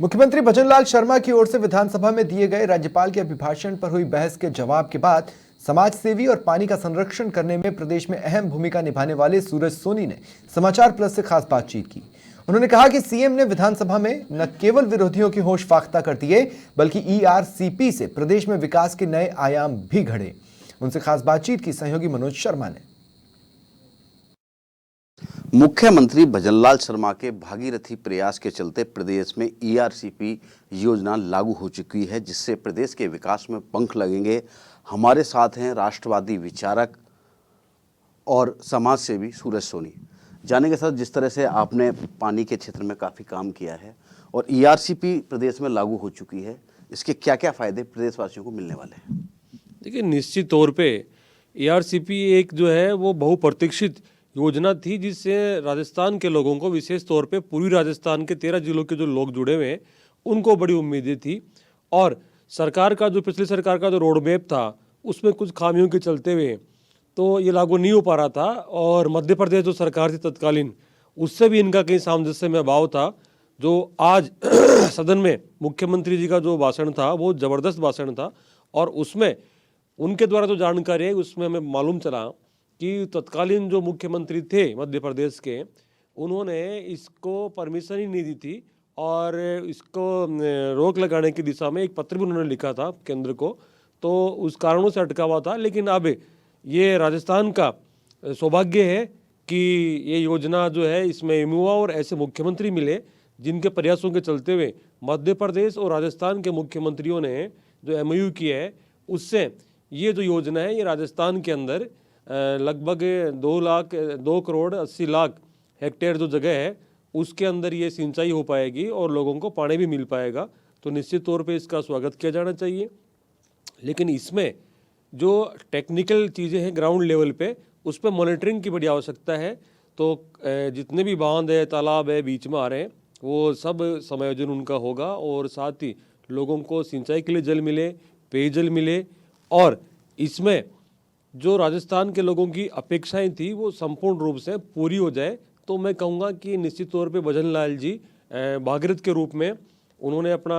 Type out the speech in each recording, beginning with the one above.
मुख्यमंत्री भजनलाल शर्मा की ओर से विधानसभा में दिए गए राज्यपाल के अभिभाषण पर हुई बहस के जवाब के बाद समाज सेवी और पानी का संरक्षण करने में प्रदेश में अहम भूमिका निभाने वाले सूरज सोनी ने समाचार प्लस से खास बातचीत की। उन्होंने कहा कि सीएम ने विधानसभा में न केवल विरोधियों की होश फाख्ता कर दिए बल्कि ईआरसीपी से प्रदेश में विकास के नए आयाम भी घड़े। उनसे खास बातचीत की सहयोगी मनोज शर्मा ने। मुख्यमंत्री भजनलाल शर्मा के भागीरथी प्रयास के चलते प्रदेश में ईआरसीपी योजना लागू हो चुकी है, जिससे प्रदेश के विकास में पंख लगेंगे। हमारे साथ हैं राष्ट्रवादी विचारक और समाज सेवी सूरज सोनी। जानेंगे सर, जिस तरह से आपने पानी के क्षेत्र में काफ़ी काम किया है और ईआरसीपी प्रदेश में लागू हो चुकी है, इसके क्या क्या फ़ायदे प्रदेशवासियों को मिलने वाले हैं? देखिए, निश्चित तौर पे ईआरसीपी एक जो है वो बहुप्रतीक्षित योजना थी, जिससे राजस्थान के लोगों को, विशेष तौर पे पूर्वी राजस्थान के 13 जिलों के जो लोग जुड़े हुए हैं, उनको बड़ी उम्मीदें थी। और सरकार का जो पिछली सरकार का जो रोड मैप था, उसमें कुछ खामियों के चलते हुए तो ये लागू नहीं हो पा रहा था। और मध्य प्रदेश जो सरकार थी तत्कालीन, उससे भी इनका कहीं सामंजस्य में अभाव था। जो आज सदन में मुख्यमंत्री जी का जो भाषण था वो ज़बरदस्त भाषण था, और उसमें उनके द्वारा जो जानकारी है उसमें हमें मालूम चला कि तत्कालीन जो मुख्यमंत्री थे मध्य प्रदेश के, उन्होंने इसको परमिशन ही नहीं दी थी और इसको रोक लगाने की दिशा में एक पत्र भी उन्होंने लिखा था केंद्र को, तो उस कारणों से अटका हुआ था। लेकिन अब ये राजस्थान का सौभाग्य है कि ये योजना जो है, इसमें युवा और ऐसे मुख्यमंत्री मिले जिनके प्रयासों के चलते हुए मध्य प्रदेश और राजस्थान के मुख्यमंत्रियों ने जो एमओयू किया है, उससे ये जो योजना है ये राजस्थान के अंदर लगभग 2 करोड़ 80 लाख हेक्टेयर जो जगह है उसके अंदर ये सिंचाई हो पाएगी और लोगों को पानी भी मिल पाएगा। तो निश्चित तौर पे इसका स्वागत किया जाना चाहिए। लेकिन इसमें जो टेक्निकल चीज़ें हैं ग्राउंड लेवल पे, उस पर मॉनिटरिंग की बड़ी आवश्यकता है। तो जितने भी बांध है, तालाब है बीच में आ रहे हैं, वो सब समायोजन उनका होगा और साथ ही लोगों को सिंचाई के लिए जल मिले, पेयजल मिले, और इसमें जो राजस्थान के लोगों की अपेक्षाएं थी वो संपूर्ण रूप से पूरी हो जाए। तो मैं कहूँगा कि निश्चित तौर पे भजनलाल जी भागीरथ के रूप में उन्होंने अपना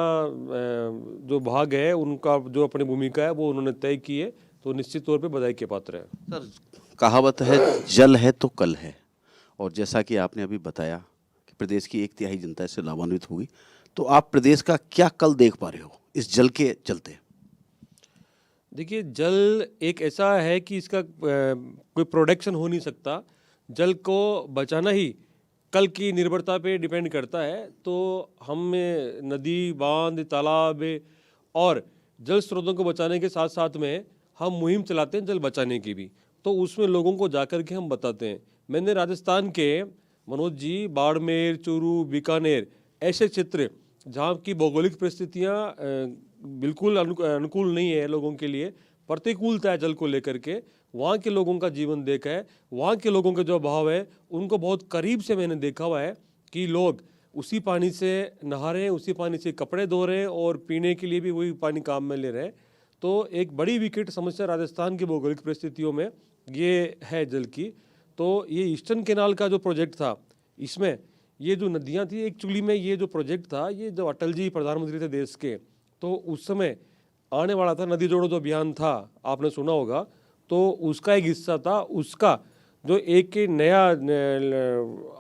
जो भाग है, उनका जो अपनी भूमिका है वो उन्होंने तय की है, तो निश्चित तौर पे बधाई के पात्र है। सर, कहावत है जल है तो कल है, और जैसा कि आपने अभी बताया कि प्रदेश की 1/3 जनता इससे लाभान्वित होगी, तो आप प्रदेश का क्या कल देख पा रहे हो इस जल के चलते? देखिए, जल एक ऐसा है कि इसका कोई प्रोडक्शन हो नहीं सकता। जल को बचाना ही कल की निर्भरता पे डिपेंड करता है। तो हम नदी, बांध, तालाब और जल स्रोतों को बचाने के साथ साथ में हम मुहिम चलाते हैं जल बचाने की भी, तो उसमें लोगों को जाकर के हम बताते हैं। मैंने राजस्थान के मनोज जी, बाड़मेर, चूरू, बीकानेर ऐसे क्षेत्र जहाँ की भौगोलिक परिस्थितियाँ बिल्कुल अनुकूल नहीं है लोगों के लिए, प्रतिकूलता है जल को लेकर के, वहाँ के लोगों का जीवन देखा है। वहाँ के लोगों के जो अभाव है उनको बहुत करीब से मैंने देखा हुआ है कि लोग उसी पानी से नहा रहे हैं, उसी पानी से कपड़े धो रहे हैं और पीने के लिए भी वही पानी काम में ले रहे हैं। तो एक बड़ी विकट समस्या राजस्थान की भौगोलिक परिस्थितियों में ये है जल की। तो ये ईस्टर्न कैनाल का जो प्रोजेक्ट था, इसमें ये जो नदियाँ थी, एक्चुअली में ये जो प्रोजेक्ट था, ये जो अटल जी प्रधानमंत्री थे देश के, तो उस समय आने वाला था नदी जोड़ो जो अभियान था, आपने सुना होगा, तो उसका एक हिस्सा था। उसका जो एक नया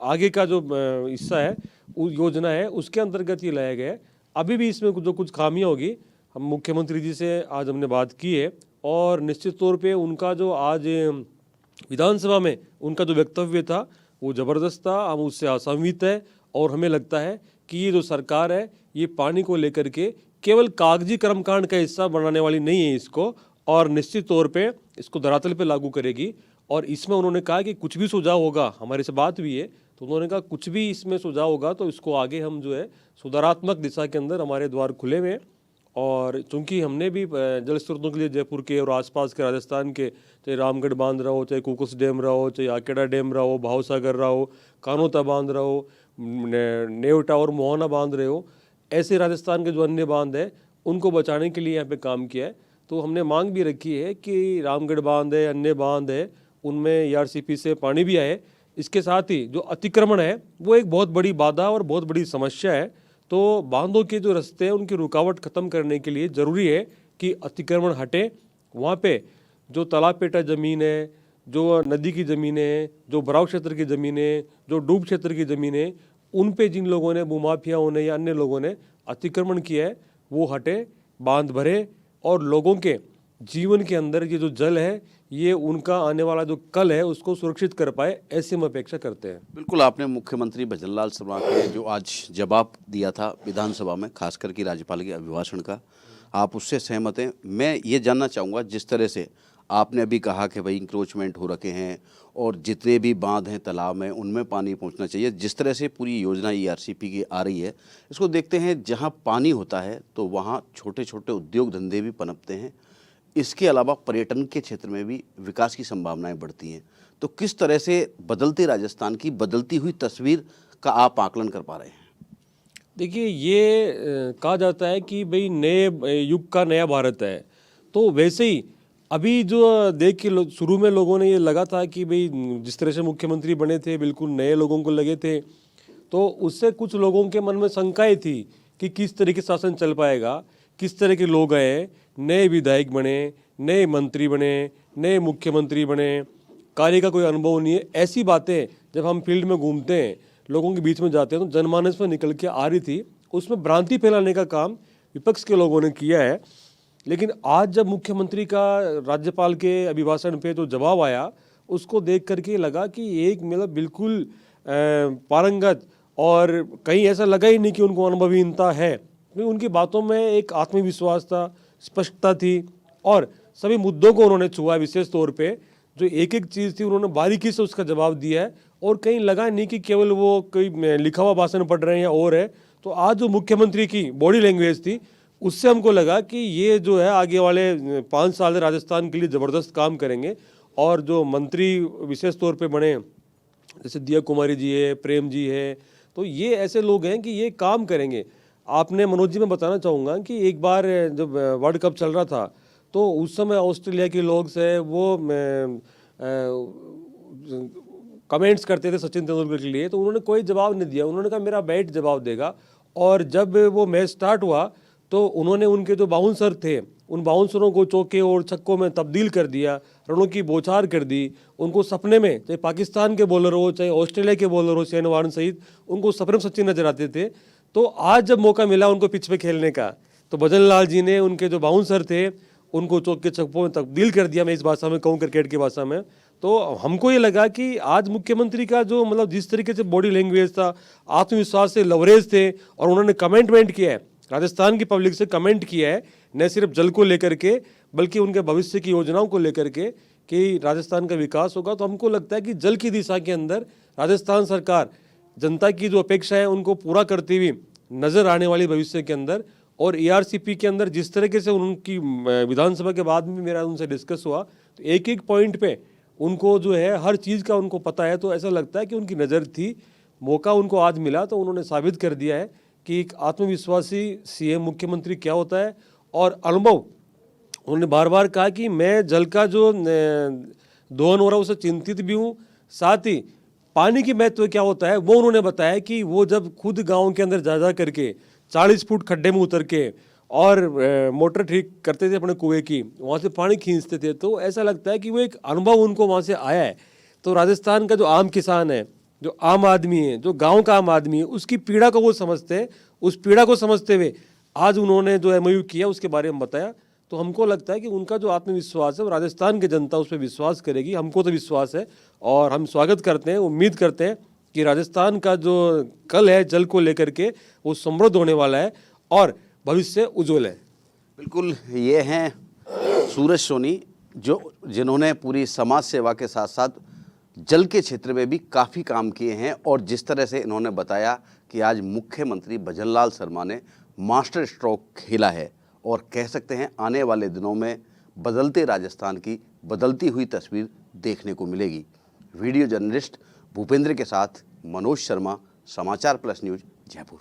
आगे का जो हिस्सा है, योजना है, उसके अंतर्गत ये लाया गया है। अभी भी इसमें जो कुछ खामियां होगी, हम मुख्यमंत्री जी से आज हमने बात की है और निश्चित तौर पे उनका जो आज विधानसभा में उनका जो वक्तव्य था वो ज़बरदस्त था। हम उससे असहमत है और हमें लगता है कि ये जो सरकार है ये पानी को लेकर के केवल कागजी कर्मकांड का हिस्सा बनाने वाली नहीं है इसको, और निश्चित तौर पे इसको धरातल पे लागू करेगी। और इसमें उन्होंने कहा कि कुछ भी सुझाव होगा, हमारे से बात हुई है तो उन्होंने कहा कुछ भी इसमें सुझाव होगा तो इसको आगे हम जो है सुधारात्मक दिशा के अंदर हमारे द्वार खुले हुए हैं। और चूंकि हमने भी जल स्रोतों के लिए जयपुर के और आसपास के राजस्थान के, चाहे रामगढ़ बांध रहा हो, चाहे कुकुस डैम रहा हो, चाहे आकेडा डैम रहा हो, भावसागर रहा हो, कानोता बांध रहा हो, नेवटा और मोहना बांध रहे हो, ऐसे राजस्थान के जो अन्य बांध है उनको बचाने के लिए यहाँ पे काम किया है। तो हमने मांग भी रखी है कि रामगढ़ बांध है, अन्य बांध है, उनमें ईआरसीपी से पानी भी आए। इसके साथ ही जो अतिक्रमण है वो एक बहुत बड़ी बाधा और बहुत बड़ी समस्या है। तो बांधों के जो रास्ते हैं उनकी रुकावट खत्म करने के लिए ज़रूरी है कि अतिक्रमण हटे। वहाँ पे जो तालाब पेटा ज़मीन है, जो नदी की ज़मीन है, जो बराव क्षेत्र की ज़मीन है, जो डूब क्षेत्र की ज़मीन है, उन पे जिन लोगों ने भूमाफियाओं ने या अन्य लोगों ने अतिक्रमण किया है वो हटे, बांध भरे और लोगों के जीवन के अंदर ये जो जल है ये उनका आने वाला जो कल है उसको सुरक्षित कर पाए, ऐसी हम अपेक्षा करते हैं। बिल्कुल, आपने मुख्यमंत्री भजनलाल शर्मा के जो आज जवाब दिया था विधानसभा में, खासकर कि राज्यपाल के अभिभाषण का, आप उससे सहमत हैं? मैं ये जानना चाहूँगा, जिस तरह से आपने अभी कहा कि भाई इंक्रोचमेंट हो रखे हैं और जितने भी बांध हैं तालाब में उनमें पानी पहुंचना चाहिए, जिस तरह से पूरी योजना ईआरसीपी की आ रही है, इसको देखते हैं जहां पानी होता है तो वहां छोटे छोटे उद्योग धंधे भी पनपते हैं। इसके अलावा पर्यटन के क्षेत्र में भी विकास की संभावनाएं बढ़ती हैं। तो किस तरह से बदलते राजस्थान की बदलती हुई तस्वीर का आप आकलन कर पा रहे हैं? देखिए, ये कहा जाता है कि भाई नए युग का नया भारत है, तो वैसे ही अभी जो देख के शुरू में लोगों ने ये लगा था कि भाई जिस तरह से मुख्यमंत्री बने थे बिल्कुल नए लोगों को लगे थे, तो उससे कुछ लोगों के मन में शंकाएं थी कि किस तरह के शासन चल पाएगा, किस तरह के लोग आए, नए विधायक बने, नए मंत्री बने, नए मुख्यमंत्री बने, कार्य का कोई अनुभव नहीं है। ऐसी बातें जब हम फील्ड में घूमते हैं, लोगों के बीच में जाते हैं, तो जनमानस में निकल के आ रही थी। उसमें भ्रांति फैलाने का काम विपक्ष के लोगों ने किया है। लेकिन आज जब मुख्यमंत्री का राज्यपाल के अभिभाषण पे जो जवाब आया, उसको देख करके लगा कि एक मतलब बिल्कुल पारंगत, और कहीं ऐसा लगा ही नहीं कि उनको अनुभवहीनता है। उनकी बातों में एक आत्मविश्वास था, स्पष्टता थी और सभी मुद्दों को उन्होंने छुआ। विशेष तौर पे जो एक एक चीज़ थी उन्होंने बारीकी से उसका जवाब दिया है और कहीं लगा नहीं कि केवल वो कोई लिखा हुआ भाषण पढ़ रहे हैं या और है। तो आज जो मुख्यमंत्री की बॉडी लैंग्वेज थी उससे हमको लगा कि ये जो है आगे वाले 5 साल राजस्थान के लिए ज़बरदस्त काम करेंगे। और जो मंत्री विशेष तौर पे बने, जैसे दिया कुमारी जी है, प्रेम जी है, तो ये ऐसे लोग हैं कि ये काम करेंगे। आपने मनोज जी, मैं बताना चाहूँगा कि एक बार जब वर्ल्ड कप चल रहा था तो उस समय ऑस्ट्रेलिया के लोग से वो कमेंट्स करते थे सचिन तेंदुलकर के लिए, तो उन्होंने कोई जवाब नहीं दिया। उन्होंने कहा मेरा बैट जवाब देगा। और जब वो मैच स्टार्ट हुआ तो उन्होंने उनके जो बाउंसर थे उन बाउंसरों को चौके और छक्कों में तब्दील कर दिया, रनों की बौछार कर दी। उनको सपने में, चाहे पाकिस्तान के बॉलर हो चाहे ऑस्ट्रेलिया के बॉलर हो, शेन वार्न सहित, उनको सपने में सचिन नजर आते थे। तो आज जब मौका मिला उनको पिच पे खेलने का, तो भजनलाल जी ने उनके जो बाउंसर थे उनको चौके छक्कों में तब्दील कर दिया। मैं इस भाषा में कहूँ, क्रिकेट की भाषा में। तो हमको ये लगा कि आज मुख्यमंत्री का जो मतलब जिस तरीके से बॉडी लैंग्वेज था, आत्मविश्वास से लवरेज थे, और उन्होंने कमेंटमेंट किया है, राजस्थान की पब्लिक से कमेंट किया है, न सिर्फ जल को लेकर के बल्कि उनके भविष्य की योजनाओं को लेकर के कि राजस्थान का विकास होगा। तो हमको लगता है कि जल की दिशा के अंदर राजस्थान सरकार जनता की जो अपेक्षा है उनको पूरा करती हुई नजर आने वाली भविष्य के अंदर। और ईआरसीपी के अंदर जिस तरीके से उनकी विधानसभा के बाद में मेरा उनसे डिस्कस हुआ, तो एक एक पॉइंट पे उनको जो है हर चीज़ का उनको पता है। तो ऐसा लगता है कि उनकी नज़र थी, मौका उनको आज मिला तो उन्होंने साबित कर दिया है कि एक आत्मविश्वासी सीएम मुख्यमंत्री क्या होता है। और अनुभव, उन्होंने बार बार कहा कि मैं जल का जो दोहन हो रहा है उससे चिंतित भी हूँ, साथ ही पानी की महत्व क्या होता है वो उन्होंने बताया कि वो जब खुद गांव के अंदर जा करके 40 फुट खड्डे में उतर के और मोटर ठीक करते थे अपने कुएं की, वहाँ से पानी खींचते थे। तो ऐसा लगता है कि वो एक अनुभव उनको वहाँ से आया है। तो राजस्थान का जो आम किसान है, जो आम आदमी है, जो गांव का आम आदमी है, उसकी पीड़ा को वो समझते हैं। उस पीड़ा को समझते हुए आज उन्होंने जो एमओयू किया उसके बारे में बताया। तो हमको लगता है कि उनका जो आत्मविश्वास है वो राजस्थान की जनता उस पर विश्वास करेगी। हमको तो विश्वास है और हम स्वागत करते हैं, उम्मीद करते हैं कि राजस्थान का जो कल है जल को लेकर के वो समृद्ध होने वाला है और भविष्य उज्जवल है। बिल्कुल, ये हैं सूरज सोनी, जिन्होंने पूरी समाज सेवा के साथ साथ जल के क्षेत्र में भी काफ़ी काम किए हैं। और जिस तरह से इन्होंने बताया कि आज मुख्यमंत्री भजनलाल शर्मा ने मास्टर स्ट्रोक खेला है और कह सकते हैं आने वाले दिनों में बदलते राजस्थान की बदलती हुई तस्वीर देखने को मिलेगी। वीडियो जर्नलिस्ट भूपेंद्र के साथ मनोज शर्मा, समाचार प्लस न्यूज़, जयपुर।